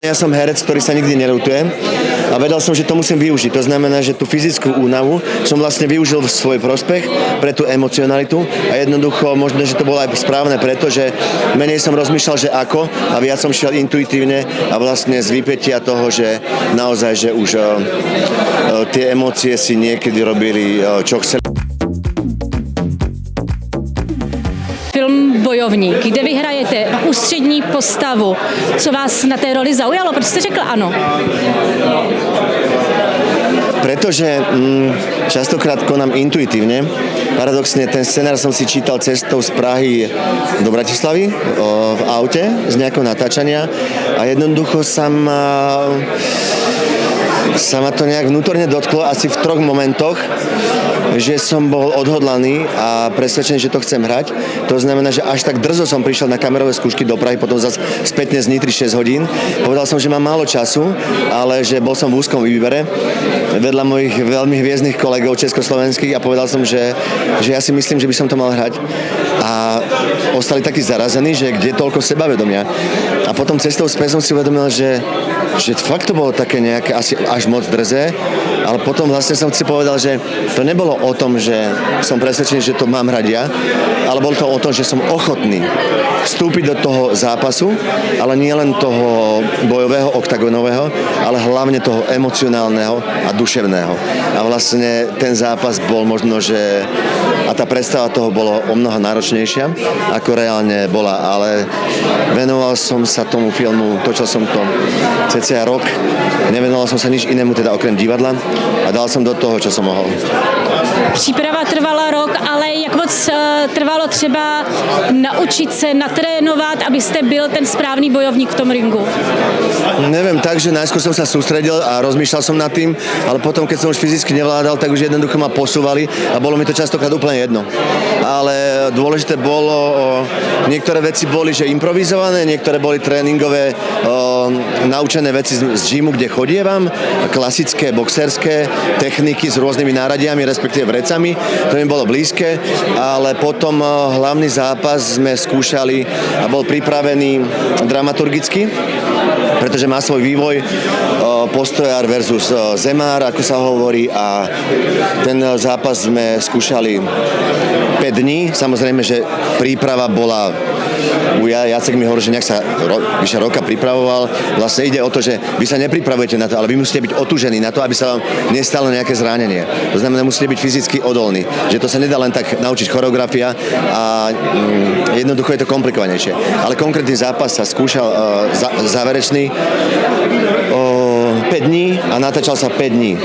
Ja som herec, ktorý sa nikdy neľutuje a vedel som, že to musím využiť. To znamená, že tú fyzickú únavu som vlastne využil v svoj prospech pre tú emocionalitu a jednoducho možno, že to bolo aj správne preto, že menej som rozmýšľal, že ako a viac som šiel intuitívne a vlastne z vypätia toho, že naozaj, že už tie emócie si niekedy robili, čo chceli. Film Bojovník, kde vy hrajete ústřední postavu. Co vás na té roli zaujalo? Proč jste řekl ano? Pretože častokrát konám intuitívne. Paradoxne ten scenár som si čítal cestou z Prahy do Bratislavy v aute z nejakého natáčania a jednoducho sa ma to nejak vnútorne dotklo asi v 3 momentoch, že som bol odhodlaný a presvedčený, že to chcem hrať. To znamená, že až tak drzo som prišiel na kamerové skúšky do Prahy, potom zase spätne z Nitry 6 hodín. Povedal som, že mám málo času, ale že bol som v úzkom výbere vedľa mojich veľmi hviezdnych kolegov československých a povedal som, že ja si myslím, že by som to mal hrať. A ostali takí zarazení, že kde toľko sebavedomia. A potom cestou späť som si uvedomil, že fakt to bolo také nejaké asi až moc drzé, ale potom vlastne som si povedal, že to nebolo o tom, že som presvedčený, že to mám hrať ja, ale bolo to o tom, že som ochotný vstúpiť do toho zápasu, ale nie len toho bojového, oktagonového, ale hlavne toho emocionálneho a duševného. A vlastne ten zápas bol možno, že a tá predstava toho bolo o mnoho náročnejšia, ako reálne bola, ale venoval som sa tomu filmu, točil som to cca rok, nevenoval som sa nič inému, teda okrem divadla a dal som do toho, čo som mohol. Příprava trvala rok, ale jak moc trvalo třeba naučit se, natrénovat, abyste byl ten správný bojovník v tom ringu? Neviem, takže najskôr som sa sústredil a rozmýšľal som nad tým, ale potom, keď som už fyzicky nevládal, tak už jednoducho ma posúvali a bolo mi to častokrát úplne jedno. Ale dôležité bolo, niektoré veci boli, že improvizované, niektoré boli tréningové, naučené veci z gymu, kde chodievam, klasické boxerské techniky s rôznymi náradiami, respektíve vrecami, to mi bolo blízke, ale potom hlavný zápas sme skúšali a bol pripravený dramaturgicky, pretože má svoj vývoj, Postojár versus Zemár, ako sa hovorí, a ten zápas sme skúšali 5 dní, samozrejme, že príprava bola Jacek mi hovorí, že nejak sa vyše roka pripravoval. Vlastne ide o to, že vy sa nepripravujete na to, ale vy musíte byť otúžení na to, aby sa vám nestalo nejaké zranenie. To znamená, musíte byť fyzicky odolní. Že to sa nedá len tak naučiť choreografia a jednoducho je to komplikovanejšie. Ale konkrétny zápas sa skúšal záverečný 5 dní a natáčal sa 5 dní.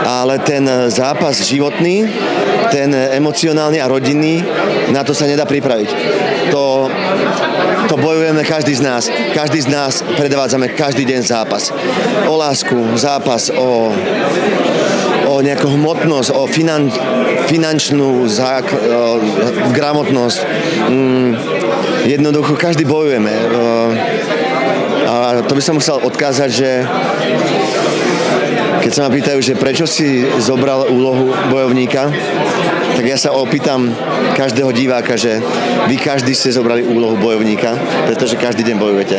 Ale ten zápas životný, ten emocionálny a rodinný, na to sa nedá pripraviť. To bojujeme každý z nás. Každý z nás predvádzame každý deň zápas. O lásku, zápas, o nejakú hmotnosť, o finančnú gramotnosť. Jednoducho, každý bojujeme. A to by som musel odkázať, že keď sa ma pýtajú, že prečo si zobral úlohu bojovníka, tak ja sa opýtam každého diváka, že vy každý ste zobrali úlohu bojovníka, pretože každý deň bojujete.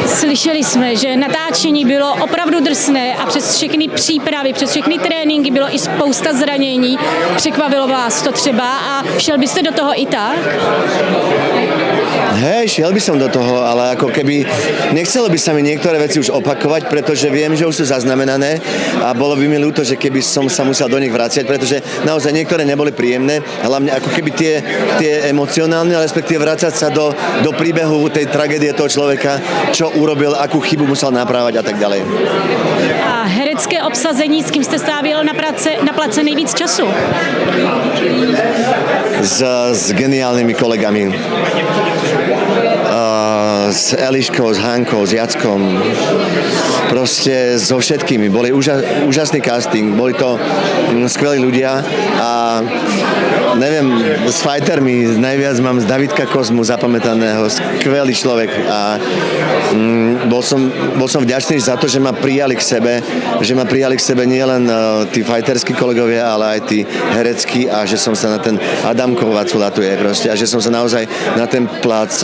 Slyšeli jsme, že natáčení bylo opravdu drsné a přes všechny přípravy, přes všechny tréninky bylo i spousta zranění. Překvapilo vás to třeba a šel byste do toho i tak? Hej, šiel by som do toho, ale ako keby nechcelo by sa mi niektoré veci už opakovať, pretože viem, že už sú zaznamenané a bolo by mi ľúto, že keby som sa musel do nich vraciať, pretože naozaj niektoré neboli príjemné, hlavne ako keby tie emocionálne, respektíve vracať sa do príbehu tej tragédie toho človeka, čo urobil, akú chybu musel naprávať a tak ďalej. A herecké obsazení, s kým jste strávil na place nejvíc času? S geniálnymi kolegami. S Eliškou, s Hankou, s Jackom, proste so všetkými. Boli úžasný casting, boli to skvelí ľudia a neviem, s fightermi najviac mám z Davidka Kozmu zapamätaného, skvelý človek a bol som vďačný za to, že ma prijali k sebe nielen tí fighterskí kolegovia, ale aj tí hereckí a že som sa na ten Adamkov vaculatuje proste a že som sa naozaj na ten plác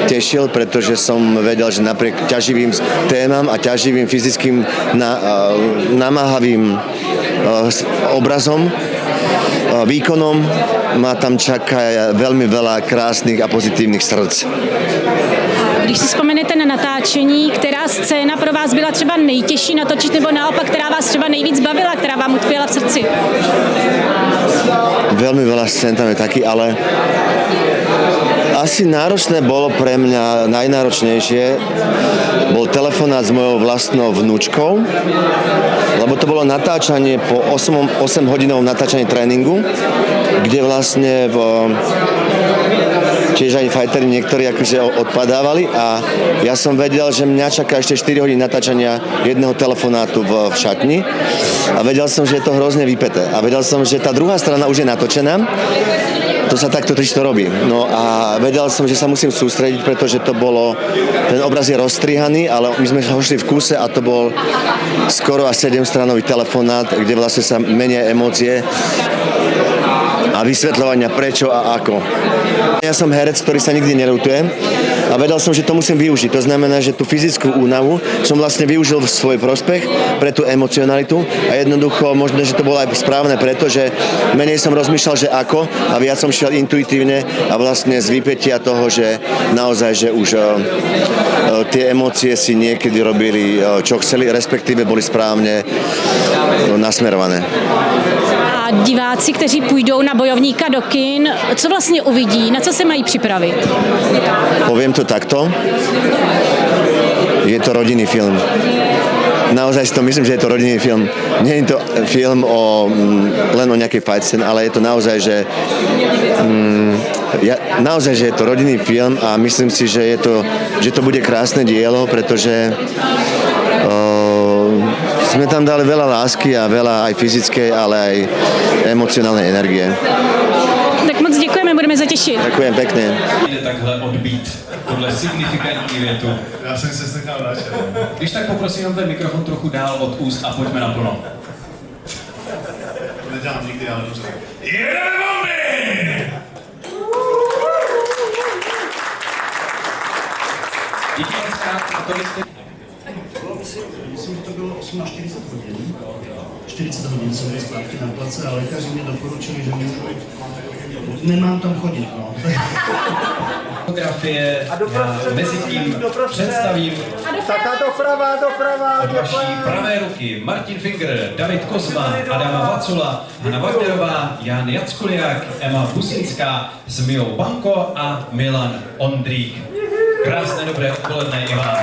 tešil, pretože som vedel, že napriek ťaživým témam a ťaživým fyzickým namáhavým obrazom, výkonom ma tam čaká veľmi veľa krásnych a pozitívnych srdc. Když si vzpomenete na natáčení, která scéna pro vás byla třeba nejtěžší natočit, nebo naopak, která vás třeba nejvíc bavila, která vám utkvěla v srdci? Veľmi veľa scén tam je taký, ale asi náročné bolo pre mňa, najnáročnejšie bol telefonát s mojou vlastnou vnúčkou, lebo to bolo natáčanie po 8-hodinovom natáčaní tréningu, kde vlastne tiež aj fighteri niektorí akože odpadávali a ja som vedel, že mňa čaká ešte 4 hodiny natáčania jedného telefonátu v šatni a vedel som, že je to hrozne vypäté a vedel som, že tá druhá strana už je natočená. To sa takto to robí. No a vedel som, že sa musím sústrediť, pretože ten obraz je rozstrihaný, ale my sme ho šli v kúse a to bol skoro až 7-stranový telefonát, kde vlastne sa menia emócie a vysvetľovania prečo a ako. Ja som herec, ktorý sa nikdy neľutuje a vedel som, že to musím využiť. To znamená, že tú fyzickú únavu som vlastne využil v svoj prospech pre tú emocionalitu a jednoducho možno, že to bolo aj správne, pretože menej som rozmýšľal, že ako a viac som šiel intuitívne a vlastne z vypätia toho, že naozaj, že už tie emócie si niekedy robili, čo chceli, respektíve boli správne nasmerované. A diváci, kteří půjdou na bojovníka do kin, co vlastně uvidí, na co se mají připravit? Poviem to takto. Je to rodinný film. Naozaj si to myslím, že je to rodinný film. Nie je to film len o nejakej fight scene, ale je to naozaj, že že je to rodinný film a myslím si, že to bude krásne dielo, pretože sme tam dali veľa lásky a veľa aj fyzickej, ale aj emocionálnej energie. Tak moc děkujeme, budeme se těšit. Ďakujem pekne. Jde takhle odbít tohle signifikantní větu. Já jsem se nechal radši. Když tak poprosím ten mikrofon trochu dál od úst a pojďme naplno. To nedělám nikdy, ale dobře. Jedeme bomby! Díky moc krát a tolik jste... Myslím, že to bylo 48 hodin. 40 hodin jsem byl zpátky na place a lékaři mě doporučili, že můžu... Nemám tam chodit, no. Fotografie mezi tím představím od vaší pravé ruky Martin Finger, David Kozma, Adama Vacula, Hanna Wagnerová, Jan Jackuliak, Emma Businská, Zmio Banko a Milan Ondrík. Krásné dobré odpoledne i vám.